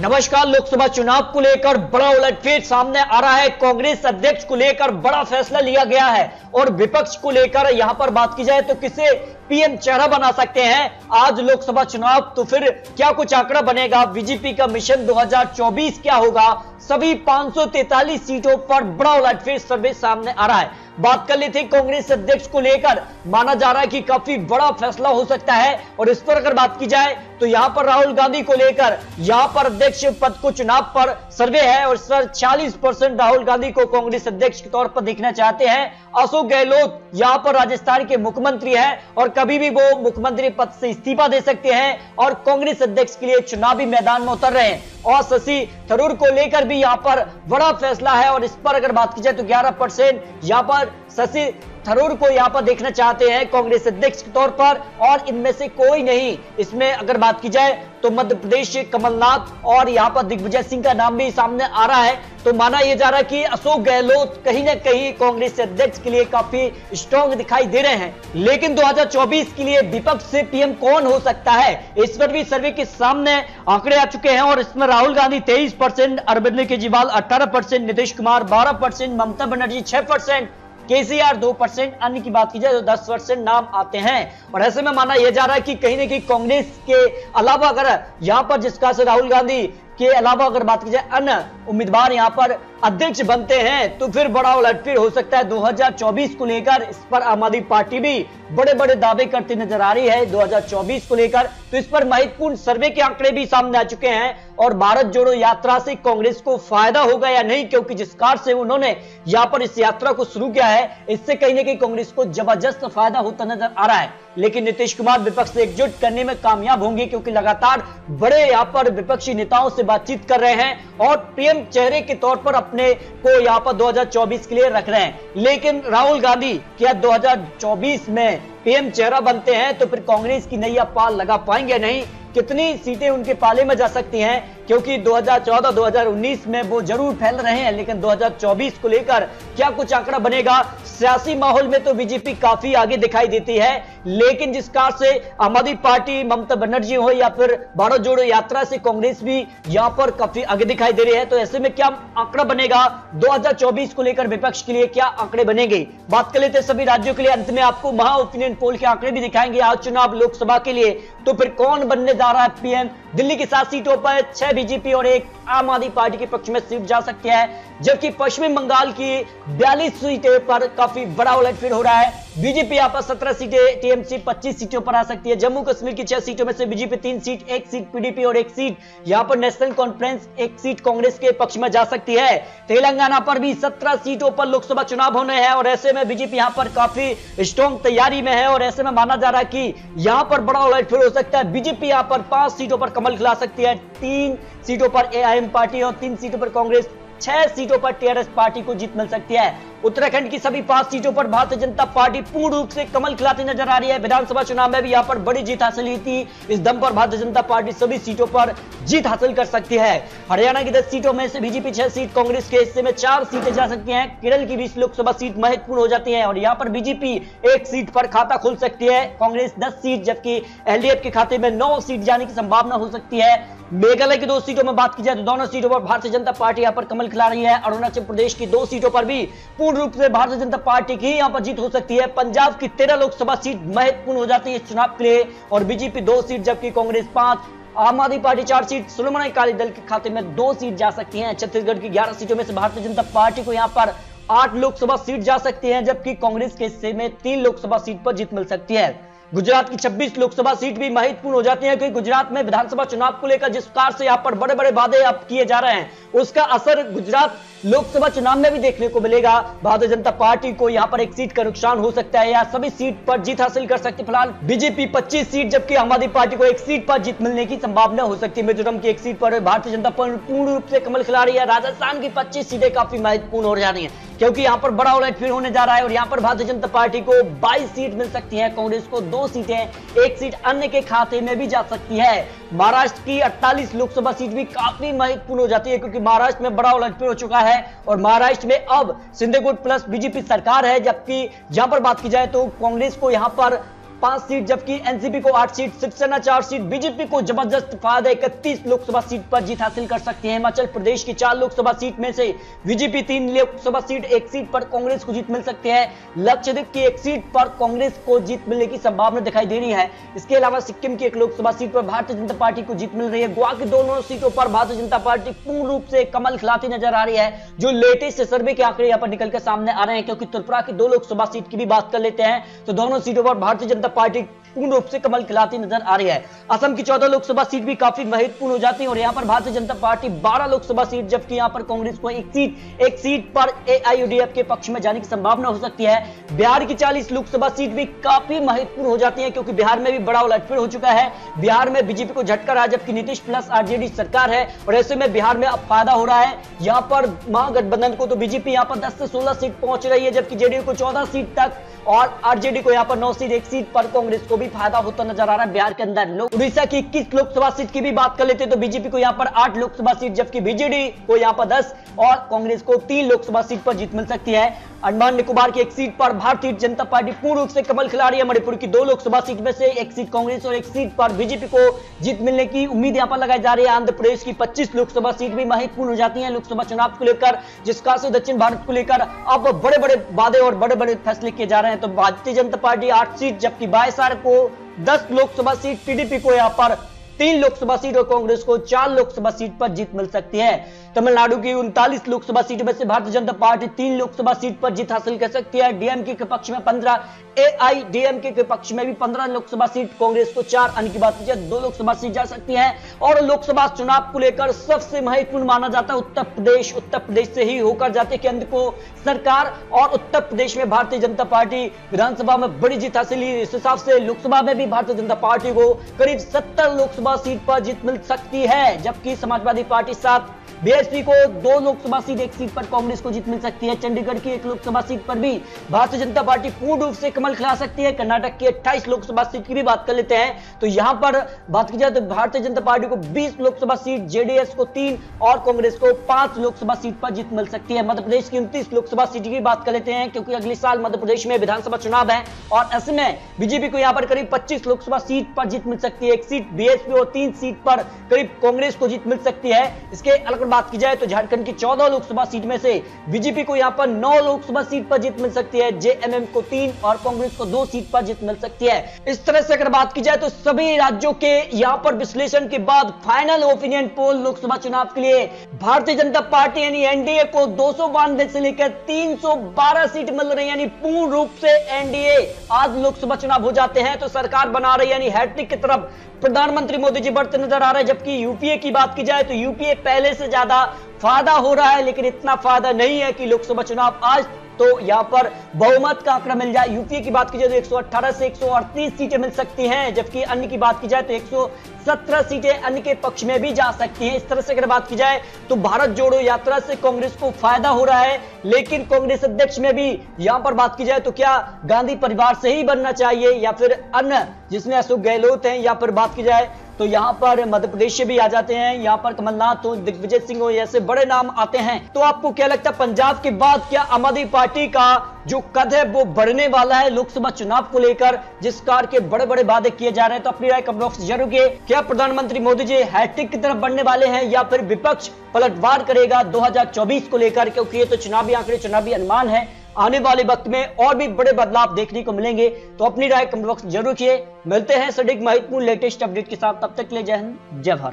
नमस्कार। लोकसभा चुनाव को लेकर बड़ा उलटफेर सामने आ रहा है। कांग्रेस अध्यक्ष को लेकर बड़ा फैसला लिया गया है और विपक्ष को लेकर यहां पर बात की जाए तो किसे पीएम चेहरा बना सकते हैं आज लोकसभा चुनाव, तो फिर क्या कुछ आंकड़ा बनेगा, बीजेपी का मिशन 2024 क्या होगा, सभी 543 सीटों पर बड़ा उलटफेर सर्वे सामने आ रहा है। बात कर लेते हैं कांग्रेस अध्यक्ष को लेकर, माना जा रहा है कि काफी बड़ा फैसला हो सकता है और इस पर अगर बात की जाए तो यहां पर राहुल गांधी को लेकर यहां पर अध्यक्ष पद को चुनाव पर सर्वे है और इस पर 40% राहुल गांधी को कांग्रेस अध्यक्ष के तौर पर देखना चाहते हैं। अशोक गहलोत यहां पर राजस्थान के मुख्यमंत्री हैं और कभी भी वो मुख्यमंत्री पद से इस्तीफा दे सकते हैं और कांग्रेस अध्यक्ष के लिए चुनावी मैदान में उतर रहे हैं। और शशि थरूर को लेकर भी यहां पर बड़ा फैसला है और इस पर अगर बात की जाए तो 11% यहां पर शशि थरूर को यहां पर देखना चाहते हैं कांग्रेस अध्यक्ष के तौर पर और इनमें से कोई नहीं। इसमें अगर बात की जाए तो मध्य प्रदेश से कमलनाथ और यहां पर दिग्विजय सिंह का नाम भी सामने आ रहा है। तो माना यह जा रहा है कि अशोक गहलोत कहीं ना कहीं कांग्रेस अध्यक्ष के लिए काफी स्ट्रॉन्ग दिखाई दे रहे हैं। लेकिन 2024 के लिए विपक्ष से पीएम कौन हो सकता है, इस पर भी सर्वे के सामने आंकड़े आ चुके हैं और इसमें राहुल गांधी 23%, अरविंद केजरीवाल 18%, नीतीश कुमार 12%, ममता बनर्जी 6%, केसीआर 2%, अन्य की बात की जाए तो 10% नाम आते हैं। और ऐसे में माना यह जा रहा है कि कहीं ना कहीं कांग्रेस के अलावा अगर यहां पर जिसका से राहुल गांधी के अलावा अगर बात की जाए अन्य उम्मीदवार यहां पर अध्यक्ष बनते हैं तो फिर बड़ा उलटफेर हो सकता है 2024 को लेकर। इस पर आम आदमी पार्टी भी बड़े बड़े दावे करती नजर आ रही है 2024 को लेकर। तो इस पर महत्वपूर्ण सर्वे के आंकड़े भी सामने आ चुके हैं और भारत जोड़ो यात्रा से कांग्रेस को फायदा होगा या नहीं, क्योंकि जिस कार से उन्होंने यहां पर इस यात्रा को शुरू किया है इससे कहीं ना कहीं कांग्रेस को जबरदस्त फायदा होता नजर आ रहा है। लेकिन नीतीश कुमार विपक्ष से एकजुट करने में कामयाब होंगे क्योंकि लगातार बड़े यहां पर विपक्षी नेताओं से बातचीत कर रहे हैं और पीएम चेहरे के तौर पर अपने को यहां पर 2024 के लिए रख रहे हैं। लेकिन राहुल गांधी क्या 2024 में पीएम चेहरा बनते हैं तो फिर कांग्रेस की नैया पार लगा पाएंगे नहीं, कितनी सीटें उनके पाले में जा सकती हैं, क्योंकि 2014-2019 में वो जरूर फैल रहे हैं लेकिन 2024 को लेकर क्या कुछ आंकड़ा बनेगा। सियासी माहौल में तो बीजेपी काफी आगे दिखाई देती है लेकिन जिस कार से आम आदमी पार्टी ममता बनर्जी हो या फिर भारत जोड़ो यात्रा से कांग्रेस भी यहां पर काफी आगे दिखाई दे रही है। तो ऐसे में क्या आंकड़ा बनेगा 2024 को लेकर, विपक्ष के लिए क्या आंकड़े बनेंगे, बात कर लेते हैं सभी राज्यों के लिए। अंत में आपको महा ओपिनियन पोल के आंकड़े भी दिखाएंगे आज चुनाव लोकसभा के लिए। तो फिर कौन बनने जा रहा है पीएम, दिल्ली की 7 सीटों पर 6 बीजेपी और 1 आम आदमी पार्टी के पक्ष में सीट जा सकती है, जबकि पश्चिम बंगाल की 42 सीटों पर काफी बड़ा उलटफेर हो रहा है। बीजेपी यहां पर 17 सीटें, टीएमसी 25 सीटों पर आ सकती है। जम्मू कश्मीर की 6 सीटों में से बीजेपी 3 सीट, 1 सीट पीडीपी और 1 सीट यहां पर नेशनल कॉन्फ्रेंस, 1 सीट कांग्रेस के पक्ष में जा सकती है। तेलंगाना पर भी 17 सीटों पर लोकसभा चुनाव होने हैं और ऐसे में बीजेपी यहां पर काफी स्ट्रॉन्ग तैयारी में है और ऐसे में माना जा रहा है कि यहां पर बड़ा उलटफेर हो सकता है। बीजेपी यहां पर 5 सीटों पर कमल खिला सकती है, 3 सीटों पर एआईएम पार्टी और 3 सीटों पर कांग्रेस, 6 सीटों पर टीआरएस पार्टी को जीत मिल सकती है। उत्तराखंड की सभी 5 सीटों पर भारतीय जनता पार्टी पूर्ण रूप से कमल खिलाती नजर आ रही है। विधानसभा चुनाव में भी यहां पर बड़ी जीत हासिल हुई थी, इस दम पर भारतीय जनता पार्टी सभी सीटों पर जीत हासिल कर सकती है। हरियाणा की 10 सीटों में से बीजेपी 6 सीट, कांग्रेस के हिस्से में 4 सीटें जा सकती हैं। केरल की 20 लोकसभा सीट महत्वपूर्ण हो जाती है और यहां पर बीजेपी 1 सीट पर खाता खोल सकती है, कांग्रेस 10 सीट, जबकि एलडीएफ के खाते में 9 सीट जाने की संभावना हो सकती है। मेघालय की 2 सीटों में बात की जाए तो दोनों सीटों पर भारतीय जनता पार्टी यहां पर कमल खिला रही है। अरुणाचल प्रदेश की 2 सीटों पर भी पूर्ण रूप से भारतीय जनता पार्टी की यहां पर जीत हो सकती है। पंजाब की 13 लोकसभा सीट महत्वपूर्ण हो जाती है इस चुनाव के लिए और बीजेपी 2 सीट, जबकि कांग्रेस 5, आम आदमी पार्टी 4 सीट, श्रोमणी अकाली दल के खाते में 2 सीट जा सकती हैं। छत्तीसगढ़ की 11 सीटों में से भारतीय जनता पार्टी को यहां पर 8 लोकसभा सीट जा सकती है, जबकि कांग्रेस के हिस्से में 3 लोकसभा सीट पर जीत मिल सकती है। गुजरात की 26 लोकसभा सीट भी महत्वपूर्ण हो जाती है क्योंकि गुजरात में विधानसभा चुनाव को लेकर जिस प्रकार से यहां पर बड़े बड़े वादे अब किए जा रहे हैं उसका असर गुजरात लोकसभा चुनाव में भी देखने को मिलेगा। भारतीय जनता पार्टी को यहां पर 1 सीट का नुकसान हो सकता है या सभी सीट पर जीत हासिल कर सकती है। फिलहाल बीजेपी 25 सीट, जबकि आम आदमी पार्टी को 1 सीट पर जीत मिलने की संभावना हो सकती है। मिजोरम की 1 सीट पर भारतीय जनता पार्टी पूर्ण रूप से कमल खिला रही है। राजस्थान की 25 सीटें काफी महत्वपूर्ण हो जा रही है क्योंकि यहां पर बड़ा उलटफेर होने जा रहा है और यहां पर भारतीय जनता पार्टी को 22 सीट मिल सकती है, कांग्रेस को 2 सीटें, 1 सीट अन्य के खाते में भी जा सकती है। महाराष्ट्र की 48 लोकसभा सीट भी काफी महत्वपूर्ण हो जाती है क्योंकि महाराष्ट्र में बड़ा उलटफेर हो चुका है और महाराष्ट्र में अब शिंदे गुट प्लस बीजेपी सरकार है, जबकि यहां पर बात की जाए तो कांग्रेस को यहां पर 5 सीट, जबकि एनसीपी को 8 सीट, शिवसेना 4 सीट, बीजेपी को जबरदस्त फायदा 31 लोकसभा सीट पर जीत हासिल कर सकती है। हिमाचल प्रदेश की 4 लोकसभा सीट में से बीजेपी 3 लोकसभा सीट, 1 सीट पर कांग्रेस को जीत मिल सकती है। लक्षद्वीप की 1 सीट पर कांग्रेस को जीत मिलने की संभावना दिखाई दे रही है। इसके अलावा सिक्किम की 1 लोकसभा सीट पर भारतीय जनता पार्टी को जीत मिल रही है। गोवा की दोनों सीटों पर भारतीय जनता पार्टी पूर्ण रूप से कमल खिलाती नजर आ रही है। जो लेटेस्ट सर्वे के आंकड़े यहां पर निकलकर सामने आ रहे हैं, क्योंकि त्रिपुरा की 2 लोकसभा सीट की भी बात कर लेते हैं तो दोनों सीटों पर भारतीय जनता पार्टी पूर्ण रूप से कमल खिलाती नजर आ रही है। असम की 14 लोकसभा सीट भी काफी महत्वपूर्ण हो जाती है और यहां पर भारतीय जनता पार्टी 12 लोकसभा सीट, जबकि यहां पर कांग्रेस को एक सीट पर एआईयूडीएफ के पक्ष में जाने की संभावना हो सकती है। बिहार की 40 लोकसभा सीट भी काफी महत्वपूर्ण हो जाती है, क्योंकि बिहार में भी बड़ा उलटफेर हो चुका है। बिहार में बीजेपी को झटका रहा है, जबकि नीतीश प्लस आरजेडी सरकार है और ऐसे में बिहार में अब फायदा हो रहा है। यहां पर महागठबंधन को तो बीजेपी यहां पर 10 से 16 सीट पहुंच रही है, जबकि जेडीयू को 14 सीट तक और आरजेडी को यहां पर 9 सीट, 1 सीट पर कांग्रेस को भी फायदा होता नजर आ रहा है बिहार के अंदर। उड़ीसा की 21 लोकसभा सीट की भी बात कर लेते हैं तो बीजेपी को यहां पर 8 लोकसभा सीट, जबकि बीजेडी को यहां पर 10 और कांग्रेस को 3 लोकसभा सीट पर जीत मिल सकती है। अंडमान निकोबार की 1 सीट पर भारतीय जनता पार्टी पूर्ण रूप से कमल खिला रही है। मणिपुर की 2 लोकसभा सीट में से 1 सीट कांग्रेस और 1 सीट पर बीजेपी को जीत मिलने की उम्मीद यहां पर लगाई जा रही है। आंध्र प्रदेश की 25 लोकसभा सीट भी महत्वपूर्ण हो जाती है लोकसभा चुनाव को लेकर, जिसका से दक्षिण भारत को लेकर अब बड़े बड़े वादे और बड़े बड़े फैसले किए जा रहे हैं। तो भारतीय जनता पार्टी 8 सीट, जबकि वायएसआर को 10 लोकसभा सीट, टीडीपी को यहां पर 3 लोकसभा सीट और कांग्रेस को 4 लोकसभा सीट पर जीत मिल सकती है। तमिलनाडु की 39 लोकसभा सीट में से भारतीय जनता पार्टी 3 लोकसभा सीट पर जीत हासिल कर सकती है। डीएमके के पक्ष में 15, एआईडीएमके के पक्ष में भी 15 लोकसभा सीट, कांग्रेस को 4, अन्य की बात कीजिए 2 लोकसभा सीट जा सकती है। और लोकसभा चुनाव को लेकर सबसे महत्वपूर्ण माना जाता है उत्तर प्रदेश से ही होकर जाते केंद्र को सरकार, और उत्तर प्रदेश में भारतीय जनता पार्टी विधानसभा में बड़ी जीत हासिल की। इस हिसाब से लोकसभा में भी भारतीय जनता पार्टी को करीब 70 लोकसभा सीट पर जीत मिल सकती है, जबकि समाजवादी पार्टी 7, बीएसपी को 2 लोकसभा सीट, 1 सीट पर कांग्रेस को जीत मिल सकती है। चंडीगढ़ की 1 लोकसभा सीट पर भी भारतीय जनता पार्टी पूर्ण रूप से कमल खिला सकती है। कर्नाटक की 28 लोकसभा सीट की भी बात कर लेते हैं तो यहां पर बात की जाए तो भारतीय जनता पार्टी को 20 लोकसभा सीट, जेडीएस को 3 और कांग्रेस को 5 लोकसभा सीट पर जीत मिल सकती है। मध्य प्रदेश की 29 लोकसभा सीट की बात कर लेते हैं, क्योंकि अगले साल मध्य प्रदेश में विधानसभा चुनाव है और ऐसे में बीजेपी को यहां पर करीब 25 लोकसभा सीट पर जीत मिल सकती है। 1 सीट बीएसपी और 3 सीट पर करीब कांग्रेस को जीत मिल सकती है। इसके अलावा बात की जाए तो झारखंड की 14 लोकसभा सीट में से बीजेपी को यहां पर 9 लोकसभा सीट पर जीत मिल सकती है, जेएमएम को 3 और कांग्रेस को 2 सीट पर जीत मिल सकती है। इस तरह से अगर बात की जाए तो सभी राज्यों के यहां पर विश्लेषण के बाद फाइनल ओपिनियन पोल लोकसभा चुनाव के लिए भारतीय जनता पार्टी यानी एनडीए को 292 से लेकर 312 सीट मिल रही है, यानी पूर्ण रूप से एनडीए आज लोकसभा चुनाव हो जाते हैं तो सरकार बना रही है, यानी हैट्रिक की तरफ प्रधानमंत्री मोदी जी बढ़ते नजर आ रहे हैं। जबकि यूपीए की बात की जाए तो यूपीए पहले से ज्यादा फायदा हो रहा है, लेकिन इतना फायदा नहीं है कि लोकसभा चुनाव आज तो यहां पर बहुमत का आंकड़ा मिल जाए। यूपीए की बात की जाए तो 118 से 138 सीटें मिल सकती हैं, जबकि अन्य की बात की जाए तो 117 सीटें अन्य के पक्ष में भी जा सकती हैं। इस तरह से अगर बात की जाए तो भारत जोड़ो यात्रा से कांग्रेस को फायदा हो रहा है, लेकिन कांग्रेस अध्यक्ष में भी यहां पर बात की जाए तो क्या गांधी परिवार से ही बनना चाहिए या फिर अन्य जिसमें अशोक गहलोत हैं, या फिर बात की जाए तो यहां पर मध्य प्रदेश से भी आ जाते हैं, यहां पर कमलनाथ हो, दिग्विजय सिंह हो, ऐसे बड़े नाम आते हैं। तो आपको क्या लगता है पंजाब के बाद क्या आम आदमी पार्टी का जो कद है वो बढ़ने वाला है लोकसभा चुनाव को लेकर, जिस कार के बड़े बड़े वादे किए जा रहे हैं? तो अपनी राय कमेंट बॉक्स जरूर किए। क्या प्रधानमंत्री मोदी जी हैट्रिक की तरफ बढ़ने वाले हैं या फिर विपक्ष पलटवार करेगा 2024 को लेकर? क्योंकि ये तो चुनावी आंकड़े, चुनावी अनुमान है, आने वाले वक्त में और भी बड़े बदलाव देखने को मिलेंगे। तो अपनी राय कमेंट बॉक्स जरूर किए। मिलते हैं सटीक महत्वपूर्ण लेटेस्ट अपडेट के साथ, तब तक के लिए जय हिंद, जय भारत।